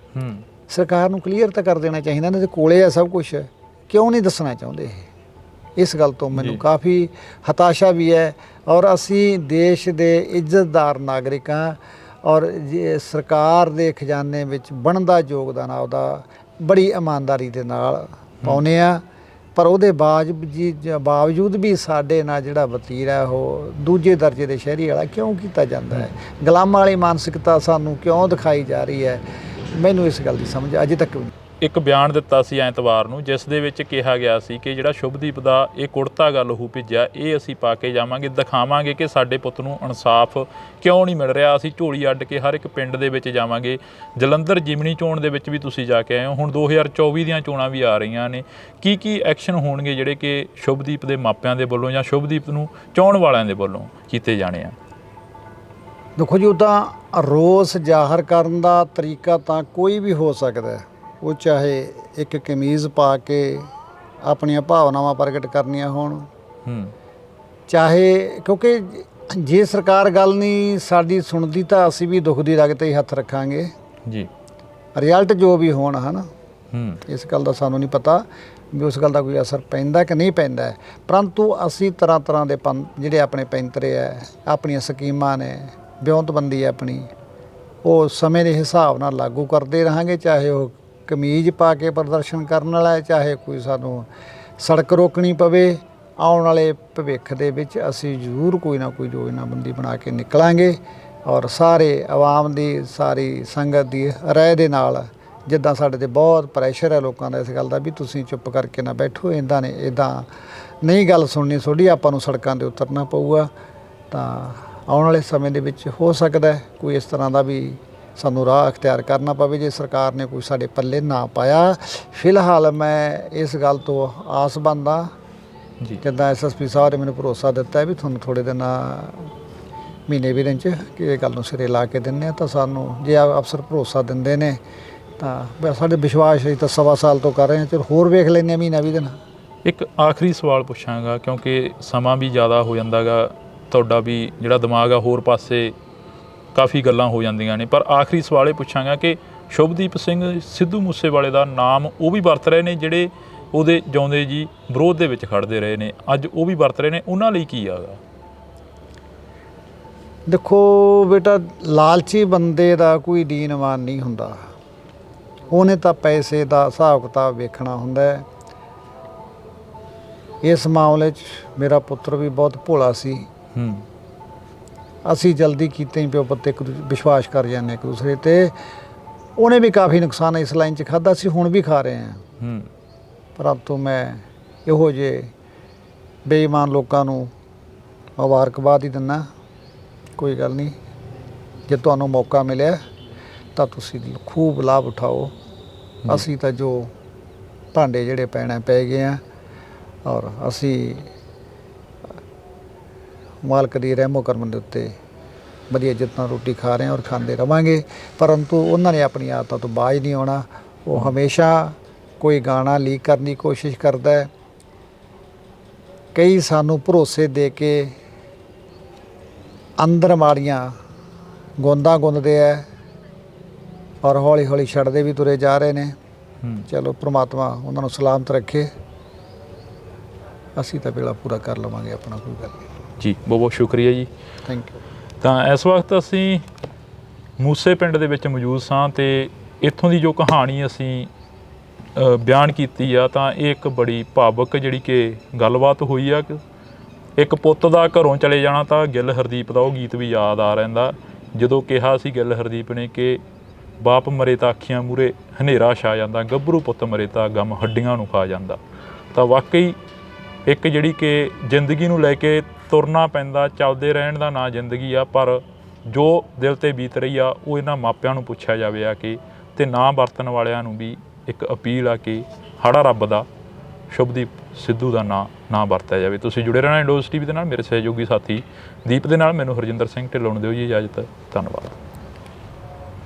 ਸਰਕਾਰ ਨੂੰ ਕਲੀਅਰ ਤਾਂ ਕਰ ਦੇਣਾ ਚਾਹੀਦਾ, ਇਹਨਾਂ ਦੇ ਕੋਲੇ ਆ ਸਭ ਕੁਛ, ਕਿਉਂ ਨਹੀਂ ਦੱਸਣਾ ਚਾਹੁੰਦੇ ਇਸ ਗੱਲ ਤੋਂ ਮੈਨੂੰ ਕਾਫੀ ਹਤਾਸ਼ਾ ਵੀ ਹੈ। ਔਰ ਅਸੀਂ ਦੇਸ਼ ਦੇ ਇੱਜ਼ਤਦਾਰ ਨਾਗਰਿਕਾਂ ਔਰ ਸਰਕਾਰ ਦੇ ਖਜ਼ਾਨੇ ਵਿੱਚ ਬਣਦਾ ਯੋਗਦਾਨ ਆਪਦਾ ਬੜੀ ਇਮਾਨਦਾਰੀ ਦੇ ਨਾਲ ਪਾਉਂਦੇ ਆ, ਪਰ ਉਹਦੇ ਬਾਵਜੂਦ ਵੀ ਸਾਡੇ ਨਾਲ ਜਿਹੜਾ ਵਤੀਰਾ ਹੈ ਉਹ ਦੂਜੇ ਦਰਜੇ ਦੇ ਸ਼ਹਿਰੀ ਵਾਲਾ ਕਿਉਂ ਕੀਤਾ ਜਾਂਦਾ ਹੈ। ਗੁਲਾਮਾਂ ਵਾਲੀ ਮਾਨਸਿਕਤਾ ਸਾਨੂੰ ਕਿਉਂ ਦਿਖਾਈ ਜਾ ਰਹੀ ਹੈ, ਮੈਨੂੰ ਇਸ ਗੱਲ ਦੀ ਸਮਝ ਅਜੇ ਤੱਕ ਵੀ ਨਹੀਂ। ਇੱਕ ਬਿਆਨ ਦਿੱਤਾ ਸੀ ਐਤਵਾਰ ਨੂੰ, ਜਿਸ ਦੇ ਵਿੱਚ ਕਿਹਾ ਗਿਆ ਸੀ ਕਿ ਜਿਹੜਾ ਸ਼ੁਭਦੀਪ ਦਾ ਇਹ ਕੁੜਤਾ ਗਾ ਲਹੂ ਭਿੱਜਿਆ, ਇਹ ਅਸੀਂ ਪਾ ਕੇ ਜਾਵਾਂਗੇ, ਦਿਖਾਵਾਂਗੇ ਕਿ ਸਾਡੇ ਪੁੱਤ ਨੂੰ ਇਨਸਾਫ ਕਿਉਂ ਨਹੀਂ ਮਿਲ ਰਿਹਾ। ਅਸੀਂ ਝੋਲੀ ਅੱਡ ਕੇ ਹਰ ਇੱਕ ਪਿੰਡ ਦੇ ਵਿੱਚ ਜਾਵਾਂਗੇ। ਜਲੰਧਰ ਜਿਮਨੀ ਚੋਣ ਦੇ ਵਿੱਚ ਵੀ ਤੁਸੀਂ ਜਾ ਕੇ ਆਏ ਹੋ, ਹੁਣ 2024 ਦੀਆਂ ਚੋਣਾਂ ਵੀ ਆ ਰਹੀਆਂ ਨੇ। ਕੀ ਐਕਸ਼ਨ ਹੋਣਗੇ ਜਿਹੜੇ ਕਿ ਸ਼ੁਭਦੀਪ ਦੇ ਮਾਪਿਆਂ ਦੇ ਵੱਲੋਂ ਜਾਂ ਸ਼ੁਭਦੀਪ ਨੂੰ ਚਾਹੁਣ ਵਾਲਿਆਂ ਦੇ ਵੱਲੋਂ ਕੀਤੇ ਜਾਣੇ ਆ? ਦੇਖੋ ਜੀ, ਉੱਦਾਂ ਰੋਸ ਜ਼ਾਹਰ ਕਰਨ ਦਾ ਤਰੀਕਾ ਤਾਂ ਕੋਈ ਵੀ ਹੋ ਸਕਦਾ ਹੈ। ਉਹ ਚਾਹੇ ਇੱਕ ਕਮੀਜ਼ ਪਾ ਕੇ ਆਪਣੀਆਂ ਭਾਵਨਾਵਾਂ ਪ੍ਰਗਟ ਕਰਨੀਆਂ ਹੋਣ, ਚਾਹੇ, ਕਿਉਂਕਿ ਜੇ ਸਰਕਾਰ ਗੱਲ ਨਹੀਂ ਸਾਡੀ ਸੁਣਦੀ ਤਾਂ ਅਸੀਂ ਵੀ ਦੁੱਖ ਦੀ ਰਗ 'ਤੇ ਹੀ ਹੱਥ ਰੱਖਾਂਗੇ ਜੀ। ਰਿਜ਼ਲਟ ਜੋ ਵੀ ਹੋਣ ਹਨ, ਇਸ ਗੱਲ ਦਾ ਸਾਨੂੰ ਨਹੀਂ ਪਤਾ ਵੀ ਉਸ ਗੱਲ ਦਾ ਕੋਈ ਅਸਰ ਪੈਂਦਾ ਕਿ ਨਹੀਂ ਪੈਂਦਾ, ਪਰੰਤੂ ਅਸੀਂ ਤਰ੍ਹਾਂ ਤਰ੍ਹਾਂ ਦੇ ਜਿਹੜੇ ਆਪਣੇ ਪੈਂਤਰੇ ਹੈ, ਆਪਣੀਆਂ ਸਕੀਮਾਂ ਨੇ, ਵਿਉਂਤਬੰਦੀ ਆਪਣੀ, ਉਹ ਸਮੇਂ ਦੇ ਹਿਸਾਬ ਨਾਲ ਲਾਗੂ ਕਰਦੇ ਰਹਾਂਗੇ। ਚਾਹੇ ਉਹ ਕਮੀਜ਼ ਪਾ ਕੇ ਪ੍ਰਦਰਸ਼ਨ ਕਰਨ ਵਾਲਾ ਹੈ, ਚਾਹੇ ਕੋਈ ਸਾਨੂੰ ਸੜਕ ਰੋਕਣੀ ਪਵੇ। ਆਉਣ ਵਾਲੇ ਭਵਿੱਖ ਦੇ ਵਿੱਚ ਅਸੀਂ ਜ਼ਰੂਰ ਕੋਈ ਨਾ ਕੋਈ ਯੋਜਨਾਬੰਦੀ ਬਣਾ ਕੇ ਨਿਕਲਾਂਗੇ ਔਰ ਸਾਰੇ ਆਵਾਮ ਦੀ, ਸਾਰੀ ਸੰਗਤ ਦੀ ਰਾਏ ਦੇ ਨਾਲ, ਜਿੱਦਾਂ ਸਾਡੇ 'ਤੇ ਬਹੁਤ ਪ੍ਰੈਸ਼ਰ ਹੈ ਲੋਕਾਂ ਦਾ ਇਸ ਗੱਲ ਦਾ ਵੀ ਤੁਸੀਂ ਚੁੱਪ ਕਰਕੇ ਨਾ ਬੈਠੋ, ਇੱਦਾਂ ਨਹੀਂ ਗੱਲ ਸੁਣਨੀ ਤੁਹਾਡੀ, ਆਪਾਂ ਨੂੰ ਸੜਕਾਂ 'ਤੇ ਉਤਰਨਾ ਪਊਗਾ। ਤਾਂ ਆਉਣ ਵਾਲੇ ਸਮੇਂ ਦੇ ਵਿੱਚ ਹੋ ਸਕਦਾ ਕੋਈ ਇਸ ਤਰ੍ਹਾਂ ਦਾ ਵੀ ਸਾਨੂੰ ਰਾਹ ਅਖਤਿਆਰ ਕਰਨਾ ਪਵੇ ਜੇ ਸਰਕਾਰ ਨੇ ਕੋਈ ਸਾਡੇ ਪੱਲੇ ਨਾ ਪਾਇਆ। ਫਿਲਹਾਲ ਮੈਂ ਇਸ ਗੱਲ ਤੋਂ ਆਸਬੰਦ ਹਾਂ ਜੀ, ਜਿੱਦਾਂ SSP ਸਾਹਿਬ ਨੇ ਮੈਨੂੰ ਭਰੋਸਾ ਦਿੱਤਾ ਵੀ ਤੁਹਾਨੂੰ ਥੋੜ੍ਹੇ ਦਿਨ, ਮਹੀਨੇ ਵੀ ਦਿਨ 'ਚ ਕਿ ਇਹ ਗੱਲ ਨੂੰ ਸਿਰੇ ਲਾ ਕੇ ਦਿੰਦੇ ਹਾਂ। ਤਾਂ ਸਾਨੂੰ ਜੇ ਅਫਸਰ ਭਰੋਸਾ ਦਿੰਦੇ ਨੇ ਤਾਂ ਸਾਡੇ ਵਿਸ਼ਵਾਸ ਅਸੀਂ ਤਾਂ 1.25 ਸਾਲ ਤੋਂ ਕਰ ਰਹੇ ਹਾਂ, ਚਲੋ ਹੋਰ ਵੇਖ ਲੈਂਦੇ ਹਾਂ ਮਹੀਨਾ ਵੀ ਦਿਨ। ਇੱਕ ਆਖਰੀ ਸਵਾਲ ਪੁੱਛਾਂਗਾ, ਕਿਉਂਕਿ ਸਮਾਂ ਵੀ ਜ਼ਿਆਦਾ ਹੋ ਜਾਂਦਾ ਗਾ, ਤੁਹਾਡਾ ਵੀ ਜਿਹੜਾ ਦਿਮਾਗ ਆ ਹੋਰ ਪਾਸੇ ਕਾਫੀ ਗੱਲਾਂ ਹੋ ਜਾਂਦੀਆਂ ਨੇ, ਪਰ ਆਖਰੀ ਸਵਾਲ ਇਹ ਪੁੱਛਾਂਗਾ ਕਿ ਸ਼ੁਭਦੀਪ ਸਿੰਘ ਸਿੱਧੂ ਮੂਸੇਵਾਲੇ ਦਾ ਨਾਮ ਉਹ ਵੀ ਵਰਤ ਰਹੇ ਨੇ ਜਿਹੜੇ ਉਹਦੇ ਜਿਉਂਦੇ ਜੀ ਵਿਰੋਧ ਦੇ ਵਿੱਚ ਖੜਦੇ ਰਹੇ ਨੇ, ਅੱਜ ਉਹ ਵੀ ਵਰਤ ਰਹੇ ਨੇ, ਉਹਨਾਂ ਲਈ ਕੀ ਆਗਾ? ਦੇਖੋ ਬੇਟਾ, ਲਾਲਚੀ ਬੰਦੇ ਦਾ ਕੋਈ ਦੀਨਮਾਨ ਨਹੀਂ ਹੁੰਦਾ, ਉਹਨੇ ਤਾਂ ਪੈਸੇ ਦਾ ਹਿਸਾਬ ਕਿਤਾਬ ਵੇਖਣਾ ਹੁੰਦਾ ਹੈ। ਇਸ ਮਾਮਲੇ 'ਚ ਮੇਰਾ ਪੁੱਤਰ ਵੀ ਬਹੁਤ ਭੋਲਾ ਸੀ। ਅਸੀਂ ਜਲਦੀ ਕੀਤੇ ਹੀ ਪਿਓ ਪੁੱਤ ਇੱਕ ਵਿਸ਼ਵਾਸ ਕਰ ਜਾਂਦੇ ਇੱਕ ਦੂਸਰੇ 'ਤੇ। ਉਹਨੇ ਵੀ ਕਾਫੀ ਨੁਕਸਾਨ ਇਸ ਲਾਈਨ 'ਚ ਖਾਧਾ ਸੀ, ਹੁਣ ਵੀ ਖਾ ਰਹੇ ਹਾਂ। ਪਰੰਤੂ ਮੈਂ ਇਹੋ ਜਿਹੇ ਬੇਈਮਾਨ ਲੋਕਾਂ ਨੂੰ ਮੁਬਾਰਕਬਾਦ ਹੀ ਦਿੰਦਾ। ਕੋਈ ਗੱਲ ਨਹੀਂ, ਜੇ ਤੁਹਾਨੂੰ ਮੌਕਾ ਮਿਲਿਆ ਤਾਂ ਤੁਸੀਂ ਖੂਬ ਲਾਭ ਉਠਾਓ। ਅਸੀਂ ਤਾਂ ਜੋ ਭਾਂਡੇ ਜਿਹੜੇ ਪੈਣਾ ਪੈ ਗਏ ਆ ਔਰ ਅਸੀਂ ਮਾਲਕ ਦੀ ਰਹਿਮੋ ਕਰਮ ਦੇ ਉੱਤੇ ਵਧੀਆ ਇੱਜ਼ਤ ਨਾਲ ਰੋਟੀ ਖਾ ਰਹੇ ਹਾਂ ਔਰ ਖਾਂਦੇ ਰਵਾਂਗੇ। ਪਰੰਤੂ ਉਹਨਾਂ ਨੇ ਆਪਣੀ ਆਦਤਾਂ ਤੋਂ ਬਾਜ਼ ਨਹੀਂ ਆਉਣਾ। ਉਹ ਹਮੇਸ਼ਾ ਕੋਈ ਗਾਣਾ ਲੀਕ ਕਰਨ ਦੀ ਕੋਸ਼ਿਸ਼ ਕਰਦਾ ਹੈ, ਕਈ ਸਾਨੂੰ ਭਰੋਸੇ ਦੇ ਕੇ ਅੰਦਰ ਮਾੜੀਆਂ ਗੋਂਦਾਂ ਗੁੰਦਦੇ ਹੈ ਔਰ ਹੌਲੀ ਹੌਲੀ ਛੱਡਦੇ ਵੀ ਤੁਰੇ ਜਾ ਰਹੇ ਨੇ। ਚਲੋ ਪ੍ਰਮਾਤਮਾ ਉਹਨਾਂ ਨੂੰ ਸਲਾਮਤ ਰੱਖੇ, ਅਸੀਂ ਤਾਂ ਵੇਲਾ ਪੂਰਾ ਕਰ ਲਵਾਂਗੇ ਆਪਣਾ, ਕੋਈ ਗੱਲ ਨਹੀਂ ਜੀ। ਬਹੁਤ ਬਹੁਤ ਸ਼ੁਕਰੀਆ ਜੀ, ਥੈਂਕ ਯੂ। ਤਾਂ ਇਸ ਵਕਤ ਅਸੀਂ ਮੂਸੇ ਪਿੰਡ ਦੇ ਵਿੱਚ ਮੌਜੂਦ ਸਾਂ ਅਤੇ ਇੱਥੋਂ ਦੀ ਜੋ ਕਹਾਣੀ ਅਸੀਂ ਬਿਆਨ ਕੀਤੀ ਆ, ਤਾਂ ਇਹ ਇੱਕ ਬੜੀ ਭਾਵੁਕ ਜਿਹੜੀ ਕਿ ਗੱਲਬਾਤ ਹੋਈ ਆ। ਇੱਕ ਪੁੱਤ ਦਾ ਘਰੋਂ ਚਲੇ ਜਾਣਾ, ਤਾਂ ਗਿੱਲ ਹਰਦੀਪ ਦਾ ਉਹ ਗੀਤ ਵੀ ਯਾਦ ਆ ਰਹਿੰਦਾ, ਜਦੋਂ ਕਿਹਾ ਸੀ ਗਿੱਲ ਹਰਦੀਪ ਨੇ ਕਿ ਬਾਪ ਮਰੇ ਤਾਂ ਅੱਖੀਆਂ ਮੂਹਰੇ ਹਨੇਰਾ ਛਾ ਜਾਂਦਾ, ਗੱਭਰੂ ਪੁੱਤ ਮਰੇ ਤਾਂ ਗਮ ਹੱਡੀਆਂ ਨੂੰ ਖਾ ਜਾਂਦਾ। ਤਾਂ ਵਾਕਈ ਇੱਕ ਜਿਹੜੀ ਕਿ ਜ਼ਿੰਦਗੀ ਨੂੰ ਲੈ ਕੇ ਤੁਰਨਾ ਪੈਂਦਾ, ਚੱਲਦੇ ਰਹਿਣ ਦਾ ਨਾਂ ਜ਼ਿੰਦਗੀ ਆ, ਪਰ ਜੋ ਦਿਲ 'ਤੇ ਬੀਤ ਰਹੀ ਆ ਉਹ ਇਹਨਾਂ ਮਾਪਿਆਂ ਨੂੰ ਪੁੱਛਿਆ ਜਾਵੇ ਆ ਕਿ, ਅਤੇ ਨਾ ਵਰਤਣ ਵਾਲਿਆਂ ਨੂੰ ਵੀ ਇੱਕ ਅਪੀਲ ਆ ਕਿ ਹਾੜਾ ਰੱਬ ਦਾ ਸ਼ੁਭਦੀਪ ਸਿੱਧੂ ਦਾ ਨਾਂ ਨਾ ਵਰਤਿਆ ਜਾਵੇ। ਤੁਸੀਂ ਜੁੜੇ ਰਹਿਣਾ ਇੰਡੋਜ਼ TV ਦੇ ਨਾਲ। ਮੇਰੇ ਸਹਿਯੋਗੀ ਸਾਥੀ ਦੀਪ ਦੇ ਨਾਲ ਮੈਨੂੰ ਹਰਜਿੰਦਰ ਸਿੰਘ ਢਿੱਲੋਂ ਨੂੰ ਦਿਓ ਜੀ ਇਜਾਜ਼ਤ। ਧੰਨਵਾਦ।